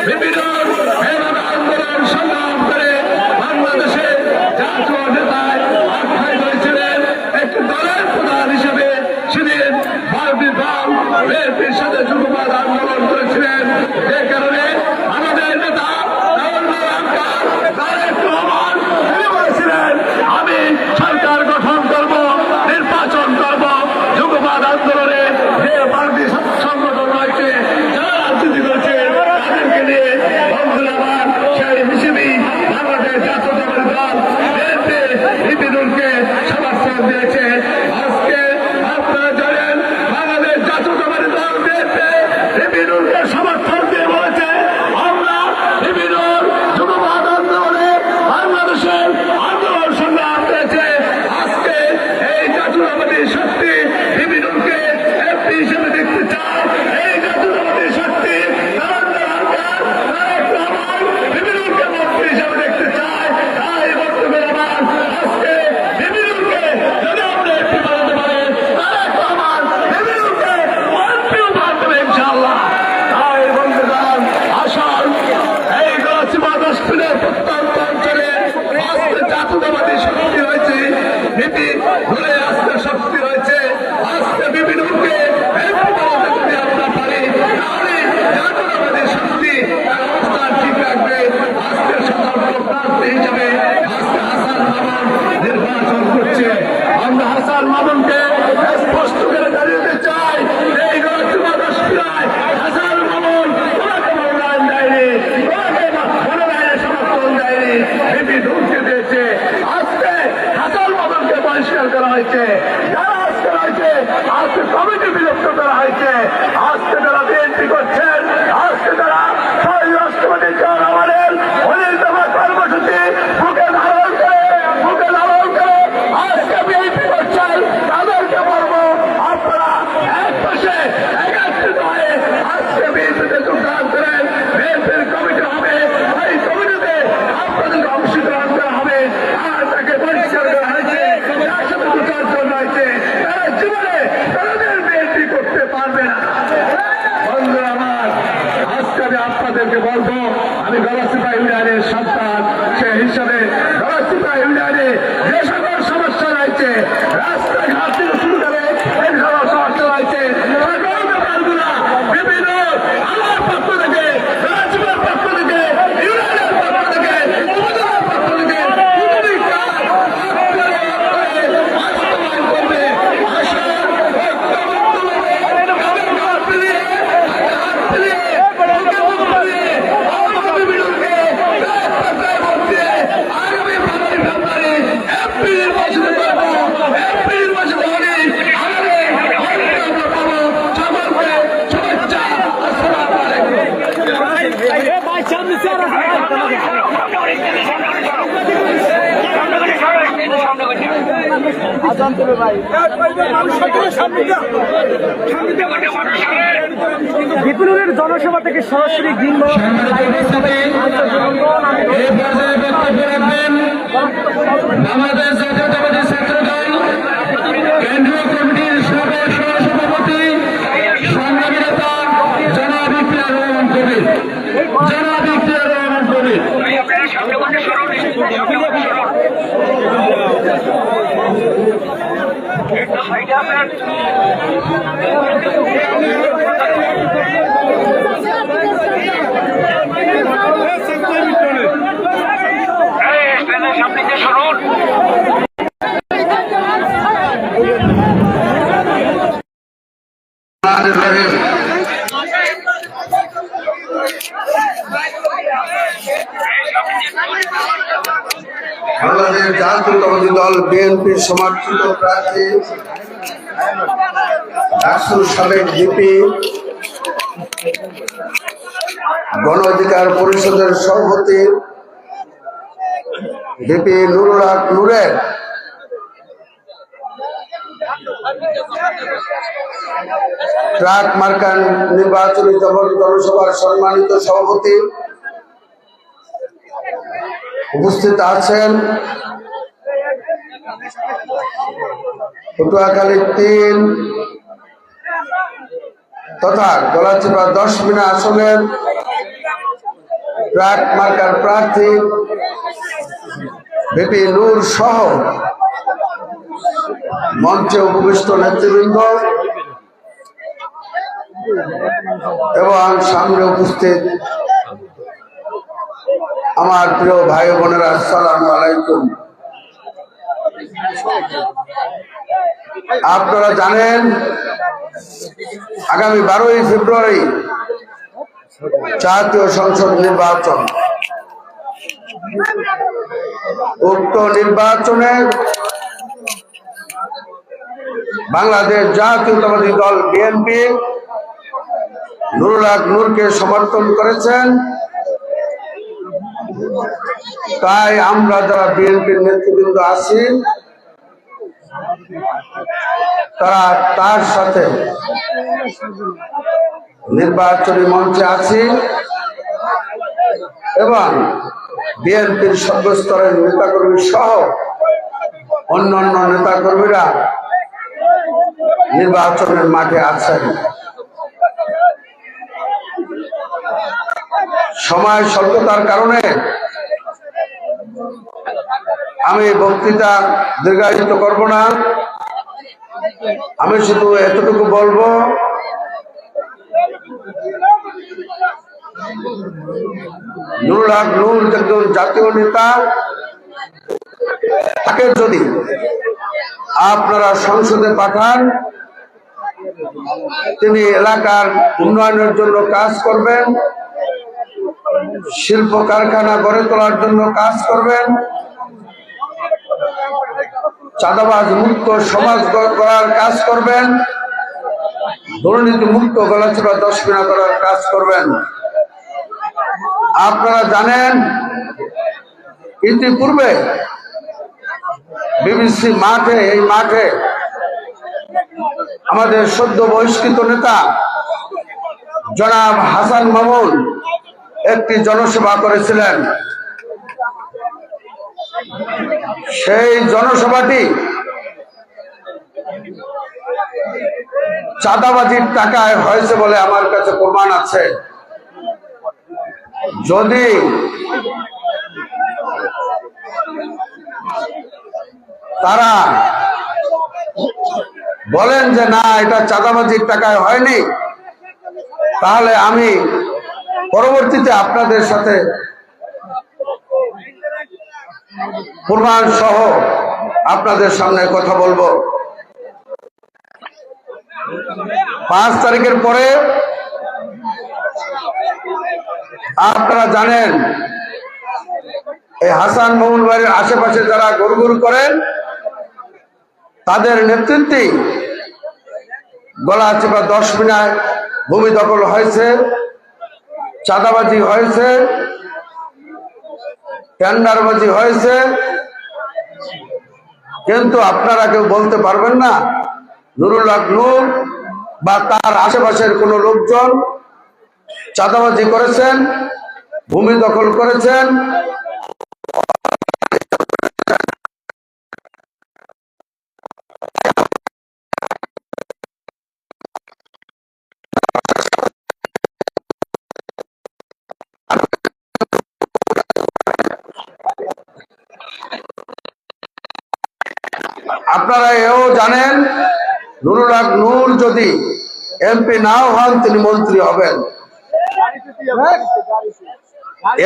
বিভিন্ন আন্দোলন সংগ্রাম করে বাংলাদেশে জাতীয় নেতায় আখ্যায়িত হয়েছিলেন। একটি দলের প্রধান হিসেবে সেদিন ভারতীয় দল বিএনপির সাথে যুগপৎ আন্দোলন করেছিলেন। যে কারণে আমাদের নেতা আমি সরকার গঠন করব, নির্বাচন করব। যুগপৎ আন্দোলনে যে পার্টি সংগঠন রয়েছে, যারা রাজনীতি করছে, তাদেরকে নিয়ে বন্ধুরা সেই হিসেবে বাংলাদেশ জাতীয়তাবাদী দল বিএনপি সমর্থন দিয়েছে। আজকে আপনারা জানেন বাংলাদেশ জাতীয়তাবাদী দল বিএনপি সমর্থন দিয়ে বলেছে আমরা বিভিন্ন যুগপৎ আন্দোলনে বাংলাদেশের আন্দোলন সংগ্রাম করেছে। আজকে এই জাতীয়তাবাদী শক্তি বিপিনুরকে এমপি হিসেবে দেখতে চায়। এই জাতীয়তাবাদী শক্তি বিপিনুরকে মন্ত্রী হিসেবে দেখতে চায়। তাই বর্তমানে আমার আজকে বিপিনুরকে যদি আমরা এমপি বানাতে পারি, তারেক রহমান বিপিনুরকে মন্ত্রীও বানাবে ইনশাআল্লাহ। তাই বন্ধুগণ, আসল এই গলাচিপা দশমিনের প্রত্যন্ত অঞ্চলে আজকে জাতীয়তাবাদী শক্তি রয়েছে, বিপি ধরে আজকে শক্তি রয়েছে। আজকে বিপিনুরকে এমপি বানাতে যদি আমরা পারি, তাহলে জাতীয়তাবাদী শক্তি তার অবস্থান ঠিক রাখবে। আজকে স্বতন্ত্র প্রার্থী হিসেবে আজকে হাসান মামুন নির্বাচন করছে। আমরা হাসান মামুনকে স্পষ্ট করে জানিয়ে দিতে চাই, এই গলাচিপা দশমিনায় হাসান মামুন ওনাকে মনোনয়ন দেয়নি, ওনাকে মনোনয়নের সমর্থন দেয়নি, বিপিনুরকে দিয়েছে। আজকে হাসান মামুনকে বহিষ্কার করা হয়েছে। যারা আজকে রয়েছে, আজকে কমিটি বিলুপ্ত করা হয়েছে। আজকে যারা বিএনপি করছেন, আজকে যারা শহীদ রাষ্ট্রপতি জিয়া রহমানের 19 দফা কর্মসূচি বুকে ধারণ করে আজকে বিএনপি করছেন, তাদেরকে বলবো আপনারা এক পাশে একত্রিত হয়ে আজকে বিএনপিতে যোগদান করেন। বিএনপির কমিটি হবে, ওই কমিটিতে আপনাদের অংশগ্রহণ করা হবে। আর তাকে বহিষ্কার করা হয়েছে, তার সাথে বিচার রয়েছে, তারা জীবনে তাদের বিএনপি করতে পারবে না। বন্ধুরা আমার, আজকে আমি আপনাদেরকে বলবো, আমি গলাচিপা ইউনিয়নের সন্তান, সে হিসাবে গলাচিপা ইউনিয়নে যে সকল সমস্যা রয়েছে, রাস্তাঘাট থেকে শুরু করে এই সকল সমস্যা রয়েছে, সকল ব্যাপারগুলো বিভিন্ন আমার পক্ষ থেকে, গলাচিপার পক্ষ থেকে, ইউনিয়নের পক্ষ থেকে, উপজেলার পক্ষ থেকে প্রতিটি কাজ বাস্তবায়ন করবে। আসুন বিপিনুরের জনসভা থেকে সরাসরি বাংলাদেশ জাতীয়তাবাদী ছাত্রদল কেন্দ্রীয় কমিটির সভাপতি সংগ্রামী নেতা জনাব ইখতিয়ার রহমান কবির, জনাব ইখতিয়ার রহমান কবির। বাংলাদেশ জাতীয়তাবাদী দল বিএনপির সমর্থিত প্রার্থী ডাকসুর সাবেক ভিপি, গণ অধিকার পরিষদের সভাপতি ভিপি নুরুল হক নূরের ট্রাক মার্কান নির্বাচনী জনসভার সম্মানিত সভাপতি উপস্থিত আছেন পটুয়াখালী 3 তথা গলাচিপা 10 মিনা আসনের ট্রাক মার্কার প্রার্থী বিপি নূর সহ মঞ্চে উপবিষ্ট নেতৃবৃন্দ এবং সামনে উপস্থিত আমার প্রিয় ভাই বোনেরা, আসসালামু আলাইকুম। আপনারা জানেন আগামী 12ই ফেব্রুয়ারি জাতীয় সংসদ নির্বাচন। উক্ত নির্বাচনে বাংলাদেশ জাতীয়তাবাদী দল বিএনপি নুরুল হক নূরকে সমর্থন করেছেন। তাই আমরা যারা বিএনপির নেতৃবৃন্দ আছি তারা তার সাথে নির্বাচনী মঞ্চে আছি এবং বিএনপির সর্বস্তরের নেতাকর্মী সহ অন্যান্য নেতাকর্মীরা নির্বাচনের মাঠে আছেন। সময় স্বল্পতার কারণে আমি বক্তৃতা দীর্ঘায়িত করব না। আমি শুধু এতটুকু বলবো, নুরুল হক নূর একজন জাতীয় নেতা, তাকে যদি আপনারা সংসদে পাঠান তিনি এলাকার উন্নয়নের জন্য কাজ করবেন, শিল্প কারখানা গড়ে তোলার জন্য কাজ করবেন, চাঁদাবাজ মুক্ত সমাজ গড়ার কাজ করবেন, দুর্নীতি মুক্ত গলাচিপা দশমিনা করার কাজ করবেন। আপনারা জানেন ইতিপূর্বে বিবিসি মাঠে, এই মাঠে আমাদের সদ্য বহিষ্কৃত নেতা জনাব হাসান মামুন একটি জনসভা করেছিলেন। সেই জনসভাটি চাঁদাবাজির টাকায় হয়েছে বলে আমার কাছে প্রমাণ আছে। যদি তারা বলেন যে না, এটা চাঁদাবাজির টাকায় হয়নি, তাহলে আমি পরবর্তীতে আপনাদের সাথে প্রমাণ সহ আপনাদের সামনে কথা বলবো। 5 তারিখের পরে আপনারা জানেন এই হাসান মামুন বাড়ির আশেপাশে যারা ঘুরঘুর করেন তাদের নেতৃত্বে গলাচিপা দশমিনায় ভূমি দখল হয়েছে, চাঁদাবাজি হয়েছে, টেন্ডারবাজি হয়েছে, কিন্তু আপনারা কেউ বলতে পারবেন না নুরুল হক নূর বা তার আশেপাশের কোন লোকজন চাঁদাবাজি করেছেন, ভূমি দখল করেছেন। আপনারা এও জানেন নুরুল হক নূর যদি এমপি নাও হন তিনি মন্ত্রী হবেন।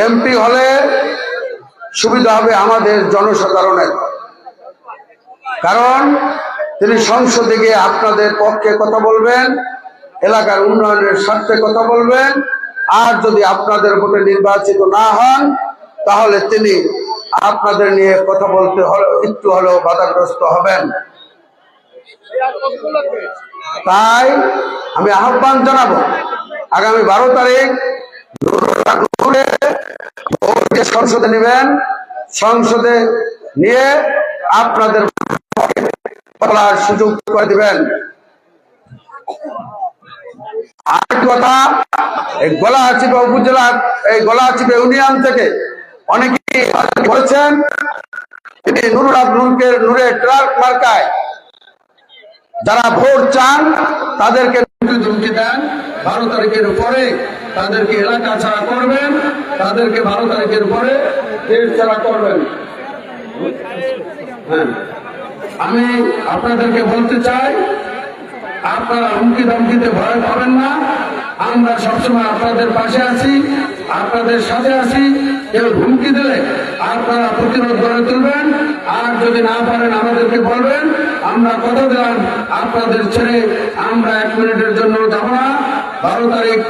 এমপি হলে সুবিধা হবে আমাদের জনসাধারণের, কারণ তিনি সংসদে গিয়ে আপনাদের পক্ষে কথা বলবেন, এলাকার উন্নয়নের স্বার্থে কথা বলবেন। আর যদি আপনাদের ভোটে নির্বাচিত না হন তাহলে তিনি আপনাদের নিয়ে কথা বলতে একটু হলেও বাধাগ্রস্ত হবেন। তাই আমি আহ্বান জানাবো আগামী 12 তারিখ সংসদে নেবেন, সংসদে নিয়ে আপনাদের বলার সুযোগ করে দিবেন। আর কথা, এই গলাচিপা উপজেলা, এই গলাচিপা ইউনিয়ন থেকে অনেকে বলেছেন তিনি নুরুল হক নূরের ট্রাক মার্কায় যারা ভোট চান তাদেরকে হুমকি দেন 12 তারিখের পরে তাদেরকে এলাকা ছাড়া করবেন, তাদেরকে 12 তারিখের পরে দেশ ছাড়া করবেন। হ্যাঁ, আমি আপনাদেরকে বলতে চাই, আপনারা হুমকি ধমকিতে ভয় পাবেন না। আমরা সবসময় আপনাদের পাশে আছি, আপনাদের সাথে আছি। কেউ হুমকি দিলে আপনারা প্রতিরোধ গড়ে তুলবেন, আর যদি না পারেন আমাদেরকে বলবেন। আমরা কথা দিলাম, আপনাদের ছেড়ে আমরা 1 মিনিটের জন্য যাব না। 12 তারিখ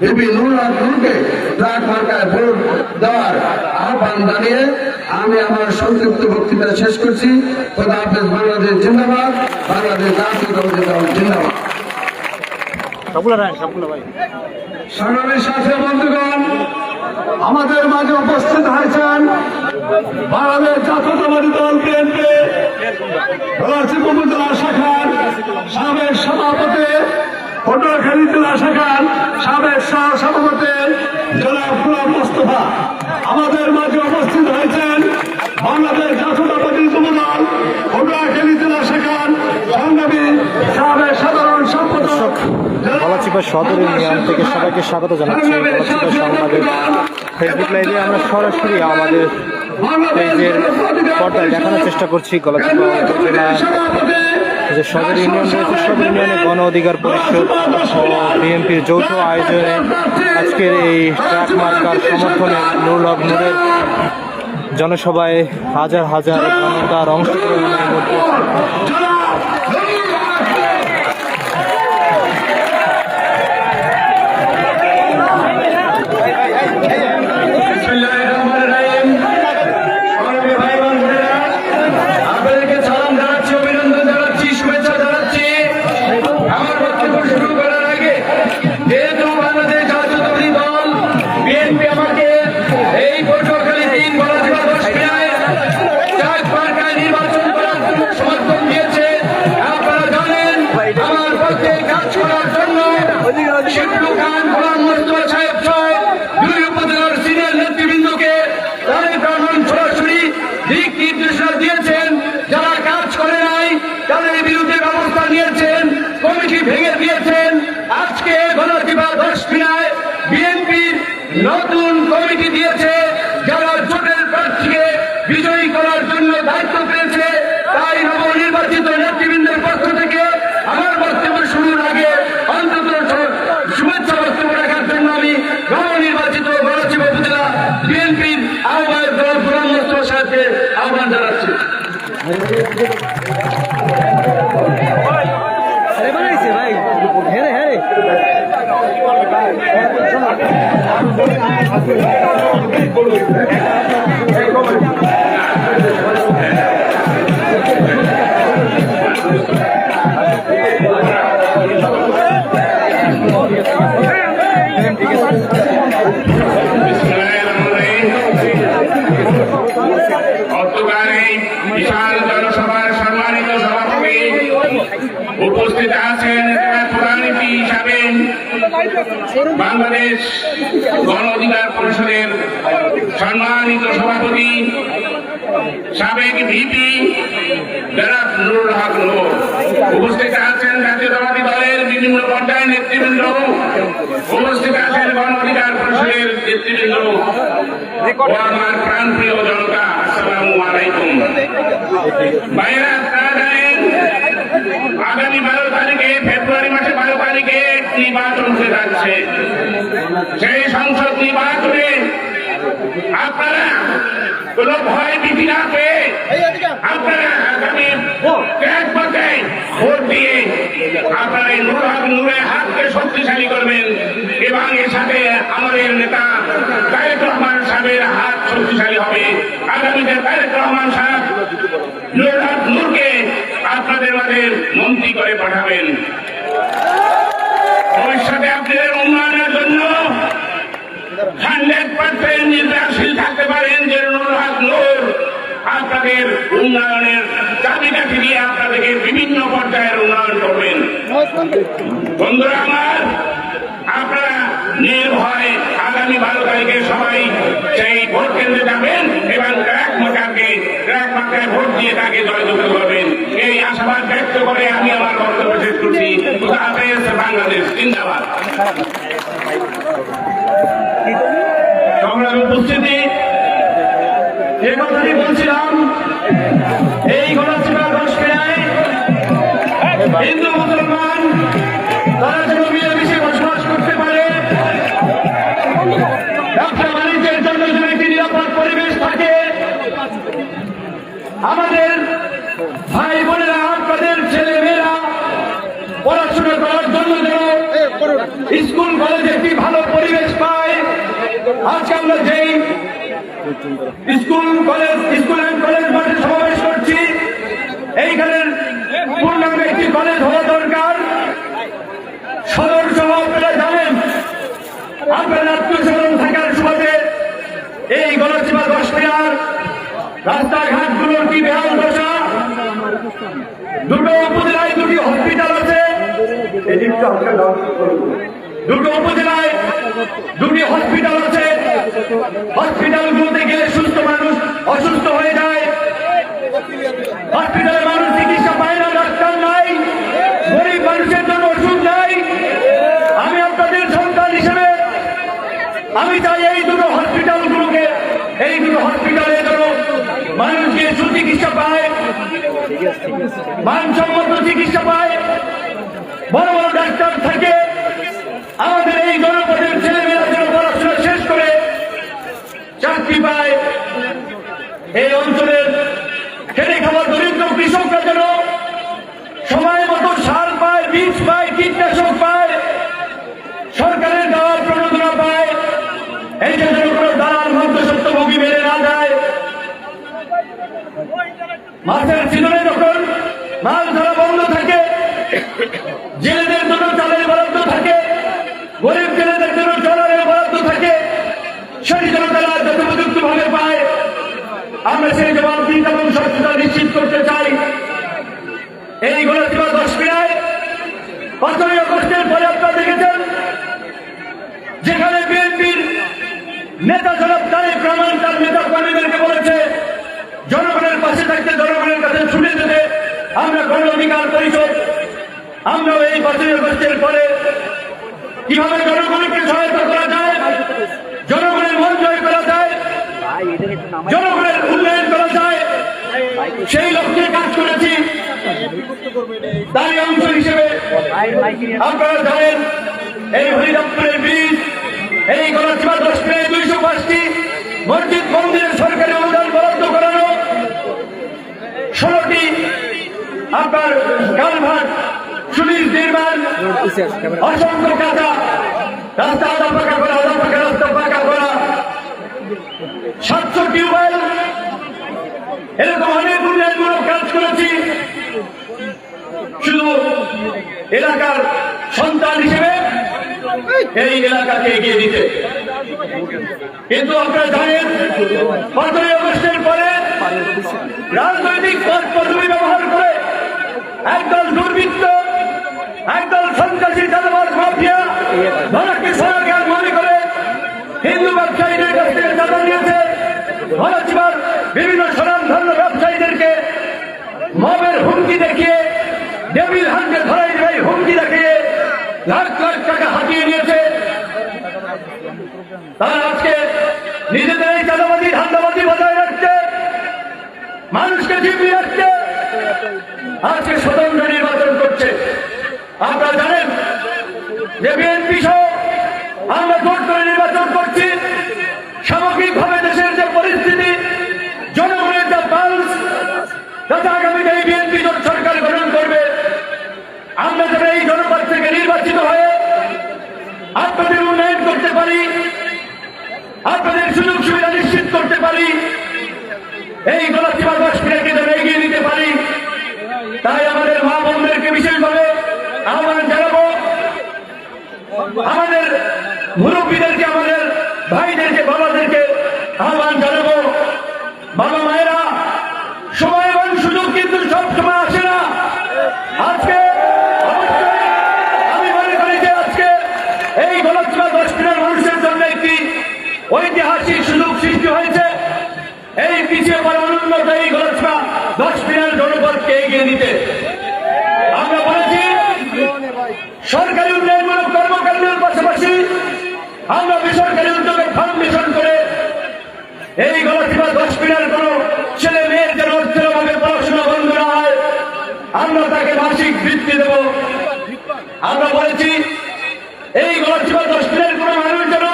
বিপি নুরুল হক নূরকে ট্রাক মার্কায় ভোট দেওয়ার আহ্বান জানিয়ে আমি আমার সংক্ষিপ্ত বক্তৃতা শেষ করছি। খোদা হাফেজ। বাংলাদেশ জিন্দাবাদ, বাংলাদেশ জাতীয়তাবাদী দল জিন্দাবাদ। সংগ্রামী সাথী বন্ধুগণ, আমাদের মাঝে উপস্থিত হয়েছেন বাংলাদেশ জাতীয়তাবাদী দল বিএনপি ধলাচিপ উপজেলা শাখার সাবেক সভাপতি, পটুয়াখালী জেলা শাখার সাবেক সহ সভাপতি জনাব গোলাম মোস্তফা। আমাদের মাঝে উপস্থিত হয়েছেন বাংলাদেশ জাতীয়তাবাদী যুবদল পটুয়াখালী জেলা শাখার সংগ্রামী সাবেক সাধারণ সম্পাদক গলাচিপা সদর ইউনিয়ন থেকে সবাইকে স্বাগত জানাচ্ছি। গলাচিপা সংবাদের ফেসবুক লাইভে আমরা সরাসরি আমাদের পেজের পর্দায় দেখানোর চেষ্টা করছি গলাচিপা উপজেলার যে সদর ইউনিয়ন রয়েছে, সদর ইউনিয়নে গণ অধিকার পরিষদ ও বিএনপির যৌথ আয়োজনে আজকের এই ট্রাক মার্কার সমর্থনে নুরুল হক নূরের জনসভায় হাজার হাজার জনতার অংশগ্রহণের মধ্যে নতুন কমিটি দিয়েছে, যারা জোটের প্রার্থীকে বিজয়ী করার জন্য দায়িত্ব পেয়েছে। তাই নবনির্বাচিত নেতৃবৃন্দের পক্ষ থেকে আমার বক্তব্য শুরুর আগে অন্তত শুভেচ্ছা বক্তব্য রাখার জন্য আমি নবনির্বাচিত গলাচিপা উপজেলা বিএনপির আহ্বায়ক জনাব গোলাম মোস্তফা সাহেবকে আহ্বান জানাচ্ছি। বিশাল জনসভার সম্মানিত সভাপতি উপস্থিত আছেন প্রধানমন্ত্রী হিসাবে বাংলাদেশ গণ অধিকার পরিষদের সম্মানিত সভাপতি সাবেক ভিপি জনাব নুরুল হক নূর। উপস্থিত আছেন জাতীয়তাবাদী দলের বিভিন্ন পর্যায়ের নেতৃবৃন্দ, উপস্থিত আছেন গণ অধিকার পরিষদের নেতৃবৃন্দ ও আমার প্রাণপ্রিয় জনতা, আসসালামু আলাইকুম। বাইরে আপনারা জানেন আগামী 12 তারিখে, ফেব্রুয়ারি মাসে 12 তারিখে নির্বাচন হতে যাচ্ছে। সেই সংসদ নির্বাচনে আপনারা কোন ভয় ভীতি না পেয়ে আপনারা আগামী ভোট দিয়ে আপনারা এই নুরুল হক নূরের হাতকে শক্তিশালী করবেন এবং এর সাথে আমাদের নেতা তারেক রহমান সাহেবের হাত শক্তিশালী হবে। আগামীতে তারেক রহমান সাহেব নুরুল হক নূরকে আপনাদের মাঝে মন্ত্রী করে পাঠাবেন। ভবিষ্যতে আপনাদের উন্নয়নের জন্য 100% নির্ভরশীল থাকতে পারেন যে নুরুল হক নূর আপনাদের উন্নয়নের চাবিকাঠি দিয়ে আপনাদেরকে বিভিন্ন পর্যায়ের উন্নয়ন করবেন। বন্ধুরা আমার, আপনারা নির্ভয়ে আগামী 12 তারিখে সবাই সেই ভোট কেন্দ্রে যাবেন এবং ট্রাক মার্কায় ভোট দিয়ে তাকে জয়যুক্ত করবেন। এই আশাবাদ ব্যক্ত করে আমি আমার বক্তব্য শেষ করছি। বাংলাদেশ জিন্দাবাদ। কথাটি বলছিলাম, এই গণচিপা দশক্রিয়ায় হিন্দু মুসলমান তারা যেন মিলেমিশে বসবাস করতে পারে, ব্যবসা বাণিজ্যের জন্য যেন একটি নিরাপদ পরিবেশ থাকে, আমাদের ভাই বোনেরা আপনাদের ছেলে মেয়েরা পড়াশোনা করার জন্য যেন স্কুল কলেজে একটি ভালো পরিবেশ পায়। আজকে আমরা যেই স্কুল অ্যান্ড কলেজ মাঠে সমাবেশ করছি, এইখানের পূর্ণাঙ্গ একটি কলেজ হওয়া দরকার। সদর সহ আপনারা জানেন, আপনার আত্মীয় স্বজন থাকার সুবাদে এই গণচিপা দশক্রিয়ার রাস্তাঘাটগুলোর কি বেহাল দশা। দুটো উপজেলায় দুটি হসপিটাল আছে, দুটো উপজেলায় দুটি হসপিটাল আছে। হসপিটালগুলোতে গেলে সুস্থ মানুষ অসুস্থ হয়ে যায়, হসপিটালে মানুষ চিকিৎসা পায় না, ডাক্তার নাই, গরিব মানুষের জন্য ওষুধ নাই। আমি আপনাদের সন্তান হিসেবে আমি চাই এই দুটো হসপিটালে যেন মানুষ গিয়ে সুচিকিৎসা পায়, মানসম্মত চিকিৎসা পায়, বড় বড় ডাক্তার থাকে। আমাদের এই জনপদের ছেলেমেয়েরা যেন পড়াশোনা শেষ করে চাকরি পায়। এই অঞ্চলের খেটে খাওয়া দরিদ্র কৃষকরা যেন সময় মতো সার পায়, বীজ পায়, কীটনাশক পায়, সরকারের দেওয়ার প্রণোদনা পায়। এই যে যেন কোনো দালাল মধ্যস্বত্বভোগী মেরে না যায়। মাছের সিজনে যখন মাছ ধরা বন্ধ থাকে, জেলেদের জন্য চালের বরাদ্দ থাকে, গরিব জেলেদের জন্য জলের বরাদ্দ থাকে, সেই জন্য তারা যথোপযুক্ত ভাবে পায়। আমরা সেই জবাবদিহিতা এবং স্বচ্ছতা নিশ্চিত করতে চাই। এই গণচিপা দশক্রিয়ায় 15ই আগস্টের পরে আপনারা দেখেছেন, যেখানে বিএনপির নেতা জনাব তারেক রহমান তার নেতা কর্মীদেরকে বলেছে জনগণের পাশে থাকতে, জনগণের কাছে ছুটে যেতে আমরা গণ অধিকার পরিষদ। আমরাও এই 15ই আগস্টের পরে কিভাবে জনগণকে সহায়তা করা যায়, জনগণের মন জয় করা যায়, জনগণের উন্নয়ন করা যায়, সেই লক্ষ্যে কাজ করেছি। তারই অংশ হিসেবে আপনারা জানেন, এই হরিরামপুরের ব্রিজ, এই গণচিপা দশক্রিয়ায় 205টি মসজিদ মন্দিরের সরকারি অনুদান বরাদ্দ করানো, 16টি আপনার কালভার্ট সুলিশ নির্মাণ, অসংখ্য কাঁচা রাস্তা আধা পাকা করা, আধা পাকা রাস্তা পাকা করা, 700 টিউবওয়েল, এরকম অনেক উন্নয়নমূলক কাজ করেছি শুধু এলাকার সন্তান হিসেবে এই এলাকাকে এগিয়ে দিতে। কিন্তু আপনারা জানেন, 15ই আগস্টের পরে রাজনৈতিক পথ পদ্ধতি ব্যবহার করে একদল দুর্বৃত্ত, একদল সন্ত্রাসী চাঁদাবাজ মাফিয়া ধরাকে সরকার মনে করে হিন্দু ব্যবসায়ীদের কাছ থেকে চাঁদা নিয়েছে। গণচিপার বিভিন্ন স্বনামধন্য ব্যবসায়ীদেরকে মবের হুমকি দেখিয়ে, ডেভিল হান্টে ধরাই দেয় হুমকি দেখিয়ে লাখ লাখ টাকা হাতিয়ে নিয়েছে। তারা আজকে নিজেদের এই চাঁদাবাজি ধান্দাবাজি বজায় রাখছে, মানুষকে জিম্মি রাখছে, আজকে স্বতন্ত্র নির্বাচন করছে। আপনারা জানেন যে বিএনপি সহ আমরা জোট করে নির্বাচন করছি। সামগ্রিকভাবে দেশের যে পরিস্থিতি, জনগণের যে পালস, তাতে আগামীতে এই বিএনপি জোট সরকার গঠন করবে। আমরা যারা এই জনপদ থেকে নির্বাচিত হয়ে আপনাদের উন্নয়ন করতে পারি, আপনাদের সুযোগ সুবিধা নিশ্চিত করতে পারি, এই গণচিপা দশক্রিয়াকে যেন এগিয়ে নিতে পারি, তাই আমাদের মা বোনদেরকে বিশেষভাবে আহ্বান জানাবো, আমাদের মুরব্বীদেরকে, আমাদের ভাইদেরকে, বাবাদেরকে আহ্বান জানাবো, বাবা মায়েরা, সময় এবং সুযোগ কিন্তু সব সময় আসে না। আজকে আমি মনে করি যে আজকে এই গণচিপা দশক্রিয়ার মানুষের জন্য একটি ঐতিহাসিক সুযোগ সৃষ্টি হয়েছে। এই পিছিয়ে পড়া অনুন্নত এই গণচিপা দশক্রিয়ার জনপদকে এগিয়ে নিতে আমরা বলেছি, সরকারি উন্নয়নমূলক কর্মকাণ্ডের পাশাপাশি আমরা বেসরকারি উদ্যোগের ফাউন্ডেশন করে এই গলাচিপা দশমিনার কোন ছেলে মেয়ের যেন অর্থভাবে পড়াশোনা বন্ধ না হয়, আমরা তাকে মাসিক বৃত্তি দেব। আমরা বলেছি এই গলাচিপা দশমিনার কোন মানুষ যেন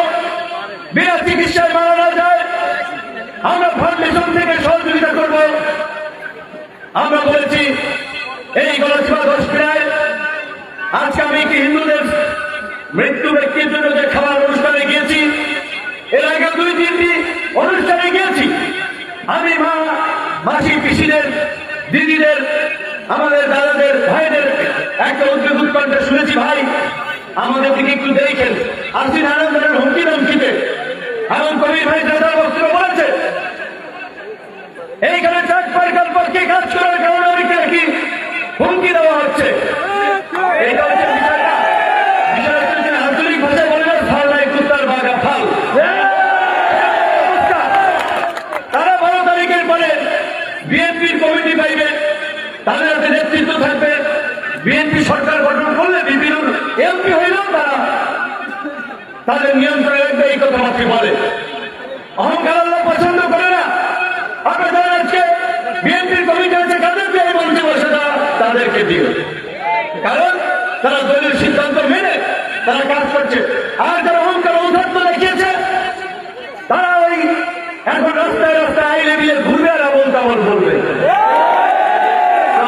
বিনা চিকিৎসায় মারা না যায়, আমরা ফাউন্ডেশন থেকে সহযোগিতা করব। আমরা বলেছি এই গলাচিপা দশমিনায় আজকে আমি কি হিন্দুদের মৃত্যু ব্যক্তির জন্য যে খাবার অনুষ্ঠানে গিয়েছি, এর আগে 2-3টি অনুষ্ঠানে গিয়েছি। আমি মা, মাসি, পিসিদের, দিদিদের, আমাদের দাদাদের, ভাইদের একটা উদ্যোগ উৎকণ্ঠা শুনেছি, ভাই আমাদের দিকে একটু দেখেন, আসি নানান ধরনের হুমকি ধমকিতে। এমন কবির ভাই তার বক্তব্য বলেছে এইখানে ট্রাক পার্কার পক্ষে কাজ করার কারণে অনেকে কি হুমকি দেওয়া হচ্ছে। এটা হচ্ছে বিষয়টা। বিষয়টা হচ্ছে আঞ্চলিক ভাষায় বলে না, ফাল নাই কুত্তার বাগা ফাল। তারা 12 তারিখের পরে বিএনপির কমিটি পাইবে, তাদের হাতে নেতৃত্ব থাকবে। বিএনপি সরকার গঠন করলে বিভিন্ন এমপি হইলেও তারা তাদের নিয়ন্ত্রণে রাখবে, এই কথাবার্তা বলে। অহংকার আল্লাহ পছন্দ করে না। আপনার যারা আজকে বিএনপির কমিটি আছে, কাদের দিয়ে মঞ্চে বসে তাদেরকে দিও, কারণ তারা দলীয় সিদ্ধান্ত মেনে তারা কাজ করছে। আর যারা অহংকার ঔদ্ধত্য দেখিয়েছে তারা ওই এখন রাস্তায় রাস্তায় আইলে দিয়ে ঘুরবে আর আমল তামল বলবে।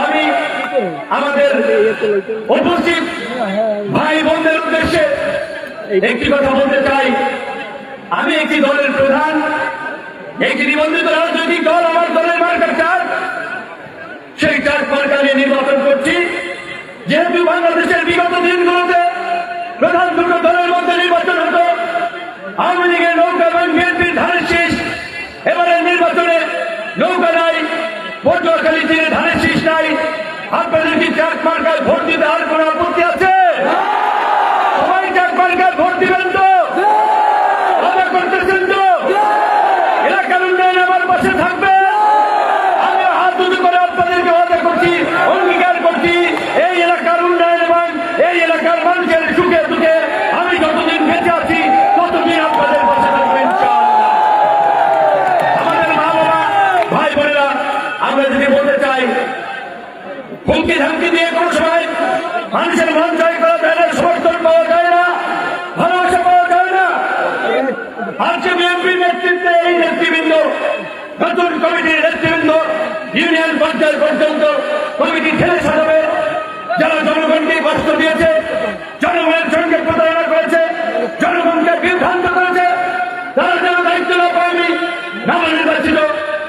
আমি আমাদের উপস্থিত ভাই বোনদের উদ্দেশ্যে একটি কথা বলতে চাই। আমি একটি দলের প্রধান, একটি নিবন্ধিত রাজনৈতিক দল, আমার দলের মার্কা চার, সেই চার মার্কা নিয়ে নির্বাচন করছি। যেহেতু বাংলাদেশের বিগত দিনগুলোতে প্রধান দুটো দলের মধ্যে নির্বাচন হতো, আওয়ামী লীগের নৌকা এবং বিএনপির ধানের শীষ, এবারের নির্বাচনে নৌকা নাই, পটুয়াখালী তীরে ধানের শীষ নাই। আপনাদের কি চার মার্কায় ভোট দিতে আর কোন আপত্তি আছে? সবাই চার মার্কায় ভোট দিবেন তো? আশা করতেছেন তো? এলাকার উন্নয়ন আমার পাশে থাকবে। আমি হাত দুটো করে আপনাদেরকে ওয়াদা করছি, অঙ্গীকার করছি, এই এলাকার উন্নয়ন এবং এই এলাকার মানুষের সুখে দুঃখে আমি যতদিন বেঁচে আছি ততদিন আপনাদের পাশে থাকবেন ইনশাআল্লাহ। আমাদের মা বাবা, ভাই বোনেরা, আমরা যদি বলতে চাই হুমকি ধামকি দিয়ে কোনো সময় মানুষের মন জয় করা যায় না, সমর্থন পাওয়া যায় না, ভালোবাসা পাওয়া যায় না। আজকে বিএনপির নেতৃত্বে এই নেতৃবৃন্দ, নতুন কমিটির নেতৃবৃন্দ ইউনিয়ন পর্যায় পর্যন্ত কমিটি ঠেলে সাজাবে। যারা জনগণকে কষ্ট দিয়েছে, জনগণের সঙ্গে প্রতারণা করেছে, জনগণকে বিভ্রান্ত করেছে, তারা যেন দায়িত্ব না পায়। আমি নবনির্বাচিত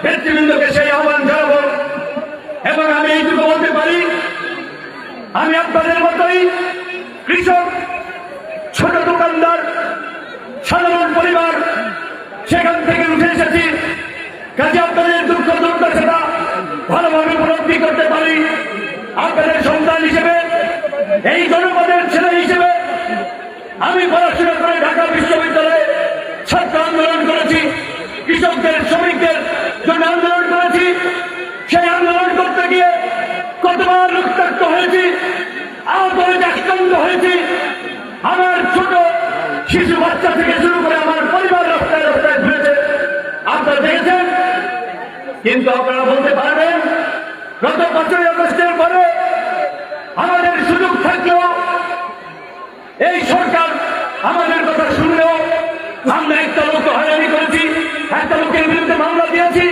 নেতৃবৃন্দকে সেই আহ্বান জানাবো। এবং আমি এইটুকু বলতে পারি, আমি আপনাদের মতোই কৃষক, ছোট দোকানদার, সাধারণ পরিবার, সেখান থেকে উঠে এসেছি। কাজে আপনাদের দুঃখ দুর্দশাটা ভালোভাবে উপলব্ধি করতে পারি। আপনাদের সন্তান হিসেবে, এই জনপদের ছেলে হিসেবে আমি পড়াশোনা করে ঢাকা বিশ্ববিদ্যালয়ে ছাত্র আন্দোলন করেছি, কৃষকদের, শ্রমিকদের জন্য আন্দোলন করেছি। সেই আন্দোলন করতে গিয়ে কতবার রক্তাক্ত হয়েছি, আহত হয়েছে, আক্রান্ত হয়েছি। আমার ছোট শিশু বাচ্চা থেকে শুরু করে আমার পরিবার রাস্তায় রাস্তায় ঘুরেছে, আপনারা দেখেছেন। কিন্তু আপনারা বলতে পারবেন গত 5ই আগস্টের পরে আমাদের সুযোগ থাকলেও, এই সরকার আমাদের কথা শুনলেও, আমরা একটা লোক হয়রানি করেছি, একটা লোকের বিরুদ্ধে মামলা দিয়েছি,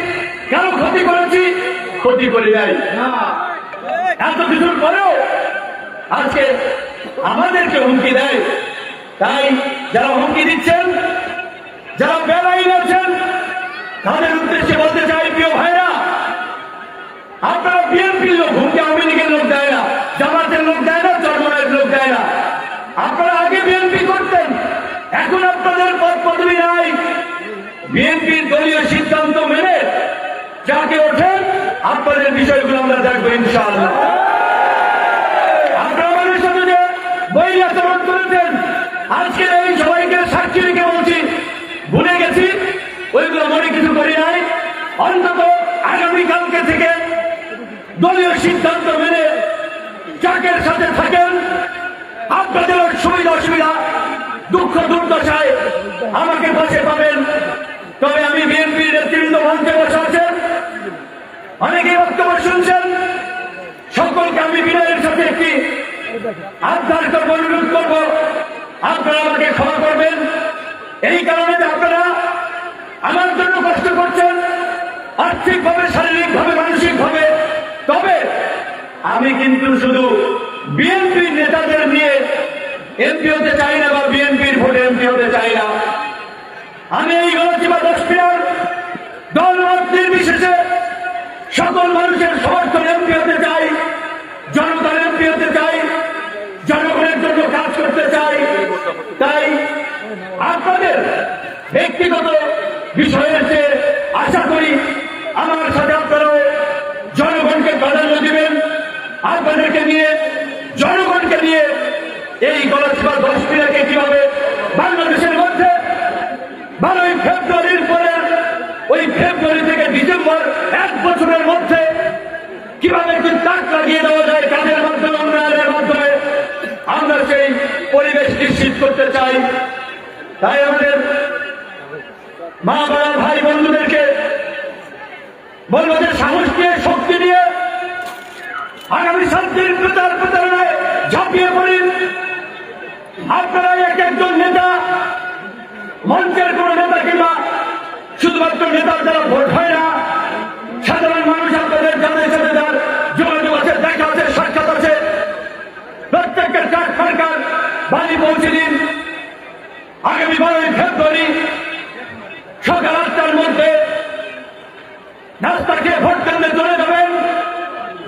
কারো ক্ষতি করেছি? ক্ষতি করি নাই। এত কিছুর পরেও আজকে আমাদেরকে হুমকি দেয়। তাই যারা হুমকি দিচ্ছেন, যারা বেলাইন আছেন, তাদের উদ্দেশ্যে বলতে চাই, প্রিয় ভাইরা, আপনারা বিএনপির লোক, হুমকি আওয়ামী লীগের লোক দেয় না, জামাতের লোক দেয় না, চরমনের লোক দেয় না। আপনারা আগে বিএনপি করতেন, এখন আপনাদের পদ পদবি নাই। বিএনপির দলীয় সিদ্ধান্ত মেনে যাকে ওঠেন, আপনাদের বিষয়গুলো আমরা দেখবো ইনশাআল্লাহ। আপনারা আমাদের সাথে যে বই আচরণ করেছেন, আজকে এই সবাইকে সাক্ষী রেখে বলছি, ভুলে গেছি, ওইগুলো মনে কিছু করি নাই। অন্তত আগামীকালকে থেকে দলীয় সিদ্ধান্ত মেনে যাকের সাথে থাকেন, আপনাদের সুবিধা অসুবিধা, দুঃখ দুর্দশায় আমাকে পাশে পাবেন। তবে আমি বিএনপির নেতৃবৃন্দ মঞ্চে বসে আছেন, অনেকেই বক্তব্য শুনছেন, সকলকে আমি বিনয়ের সাথে একটি আবদার করবো, অনুরোধ করবো, আপনারা আমাকে ক্ষমা করবেন। এই কারণে যে আপনারা আমার জন্য কষ্ট করছেন, আর্থিকভাবে, শারীরিকভাবে, মানসিকভাবে। তবে আমি কিন্তু শুধু বিএনপির নেতাদের নিয়ে এমপি হতে চাই না বা বিএনপির ভোটে এমপি হতে চাই না। আমি এই গণচিপা দশপিয়ার দলমত নির্বিশেষে সকল মানুষের সমর্থন এমপি হতে চাই, জনতার এমপি হতে চাই, জনগণের জন্য কাজ করতে চাই। তাই আপনাদের ব্যক্তিগত বিষয়ের চেয়ে আশা করি আমার সাথে আপনারাও জনগণকে প্রাধান্য দিবেন। আপনাদেরকে নিয়ে, জনগণকে নিয়ে এই গণচিপা দশপিয়াকে কিভাবে বাংলাদেশের মধ্যে 12ই ফেব্রুয়ারির পরে, ওই ফেব্রুয়ারি থেকে ডিসেম্বর 1 বছরের মধ্যে কিভাবে তাক লাগিয়ে দেওয়া যায় কাজের মাধ্যমে, উন্নয়নের মাধ্যমে, আমরা সেই পরিবেশ নিশ্চিত করতে চাই। তাই আমাদের মা বাবা ভাই বন্ধুদেরকে বলবো যে সাহস নিয়ে, শক্তি নিয়ে আগামী শান্তির প্রচার প্রচারণায় ঝাঁপিয়ে পড়েন। আপনারা এক একজন নেতা, মঞ্চের কোন নেতা কিংবা শুধুমাত্র নেতার দ্বারা ভোট হয় না, সাধারণ মানুষ আপনাদের যাদের সাথে যার যোগাযোগ আছে, দেখা আছে, সাক্ষাৎ আছে, প্রত্যেকের কাঠ সরকার বাড়ি পৌঁছে দিন। আগামী 12ই ফেব্রুয়ারি সকাল 8টার মধ্যে নাস্তা খেয়ে ভোট কেন্দ্রে চলে যাবেন।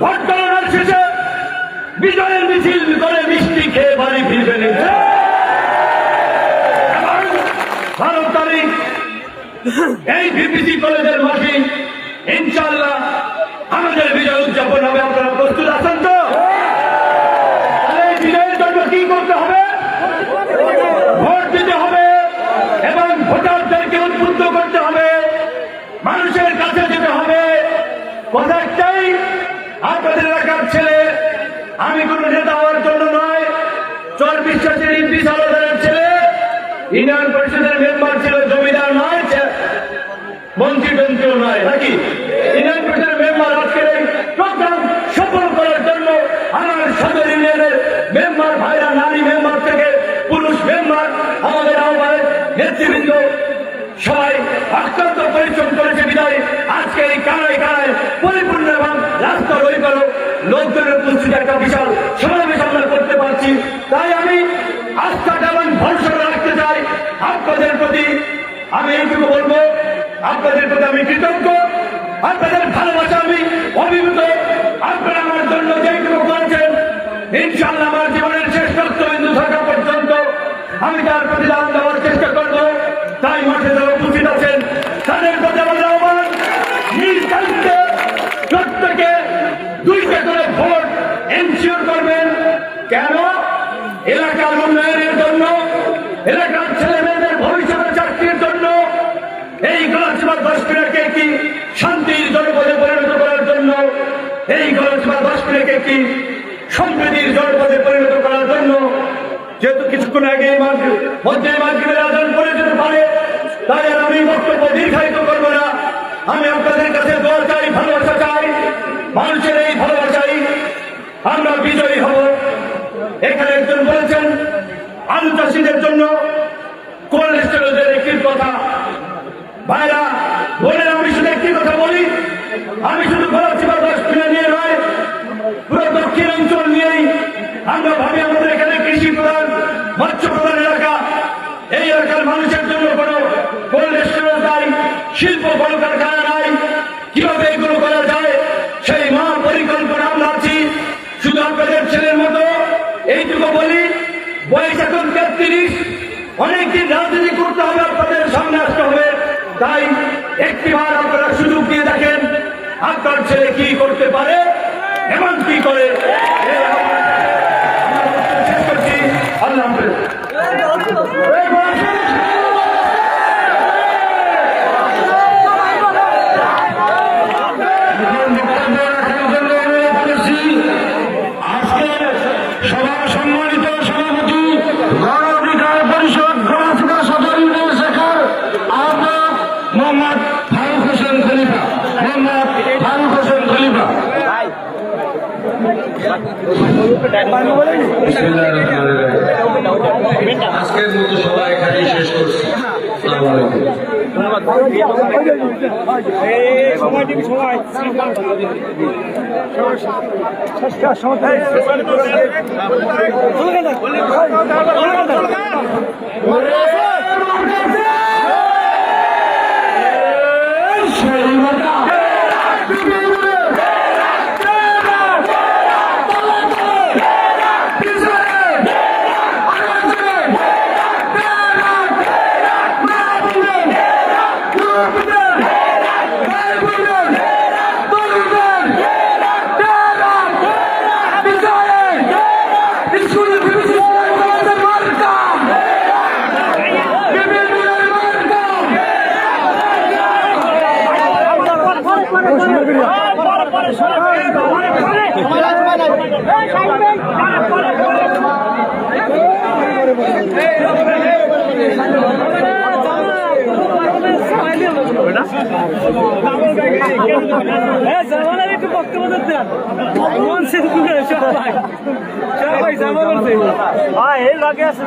ভোট গণনার শেষে বিজয়ের মিছিল করে মিষ্টি খেয়ে বাড়ি ফিরবেন। 12 তারিখ এই ভিপিসি কলেজের মাঠে ইনশাআল্লাহ আমাদের বিজয় উদযাপন হবে। আপনারা প্রস্তুত আছেন তো? এই বিজয়ের জন্য কি করতে হবে? ভোট দিতে হবে এবং ভোটারদেরকে উদ্বুদ্ধ করতে হবে, মানুষের কাছে যেতে হবে। কথা একটাই, আপনাদের এলাকার ছেলে, আমি কোন নেতা হওয়ার জন্য নয়, চর বিশ্বাসের ইন্দ্রি সালদারের ছেলে, ইউনিয়ন পরিষদের মেম্বার ছিল, জমিদার নয়, মন্ত্রী মন্ত্রীও নয়, নাকি ইউনিয়ন পরিষদের মেম্বার। আজকের এই প্রোগ্রাম সফল করার জন্য আমার সদর ইউনিয়নের মেম্বার ভাইরা, নারী মেম্বার থেকে পুরুষ মেম্বার, আমাদের আহ্বায়ক নেতৃবৃন্দ সবাই অত্যন্ত পরিশ্রম করেছে বিদায় আজকে এই কানায় কানায় পরিপূর্ণ এবং রাস্তার ওই পারো লোকজনের উপস্থিত একটা বিশাল সমাবেশ আমরা করতে পারছি। তাই আমি আস্থাটা এবং ভরসা রাখতে চাই আপনাদের প্রতি। আমি এইটুকু বলবো, আপনাদের প্রতি আমি কৃতজ্ঞ, আপনাদের ভালোবাসা আমি অভিভূত। আপনারা আমার জন্য যেটুকু করেছেন, ইনশাআল্লাহ আমার জীবনের শেষ রক্তবিন্দু থাকা পর্যন্ত আমি তার প্রতিদান দেওয়ার চেষ্টা করব। তাই মাঠে যারা উপস্থিত আছেন তাদের প্রতি আমার আহ্বান, নিজ দায়িত্বে প্রত্যেকে 2টা করে ভোট এনশিওর করবেন। কেন? এলাকার উন্নয়নের জন্য, এলাকার ছেলে মেয়েদের ভবিষ্যতের চাকরির জন্য, এই গণচিপা দশপিয়াকে একটি শান্তির জনপদে পরিণত করার জন্য, এই গণচিপা দশপিয়াকে একটি সম্প্রীতির জনপদে পরিণত করার জন্য। যেহেতু কিছুক্ষণ আগে মধ্যে মাগরিবের আযান পড়ে যেতে পারে, তাই আর আমি বক্তব্য দীর্ঘায়িত করব না। আমি আপনাদের কাছে দোয়া চাই, ভালোবাসা চাই, মানুষের এই ভালোবাসাই আমরা বিজয়ী হব। এখানে একজন বলেছেন আলু চাষীদের জন্য কোল্ড স্টোরেজের একটি কথা। ভাইরা বোনেরা, আমি শুধু একটি কথা বলি, আমি শুধু গণচিপা দশপিয়া নিয়ে নয়, পুরো দক্ষিণ অঞ্চল নিয়েই আমরা ভাবি আমাদের এখানে কৃষি প্রধান, মৎস্য প্রধান এলাকা। এই এলাকার মানুষের জন্য কোনো কোল্ড স্টোরেজ নাই, শিল্প কলকারখানা নাই। কিভাবে এগুলো করা যায় সেই মহা পরিকল্পনা আমরা আছি। শুধু আপনাদের ছেলের মতো এইটুকু বলি, বয়স এখন 33, অনেকদিন রাজনীতি করতে হবে, আপনাদের সামনে আসতে হবে। তাই একটিবার আপনারা সুযোগ দিয়ে দেখেন আপনার ছেলে কি করতে পারে এবং কি করে। শেষ করছি, আল্লাহ হাফেজ। পরিষদ গণচিপা সদর ইউনিয়ন শাখার আহ্বায়ক আজকের মতো সবাই এখানেই শেষ করছি। আসসালামু আলাইকুম। একটু বক্তব্য দেন মন সে সবাই জামা বলছে হ্যাঁ এই লাগে আছে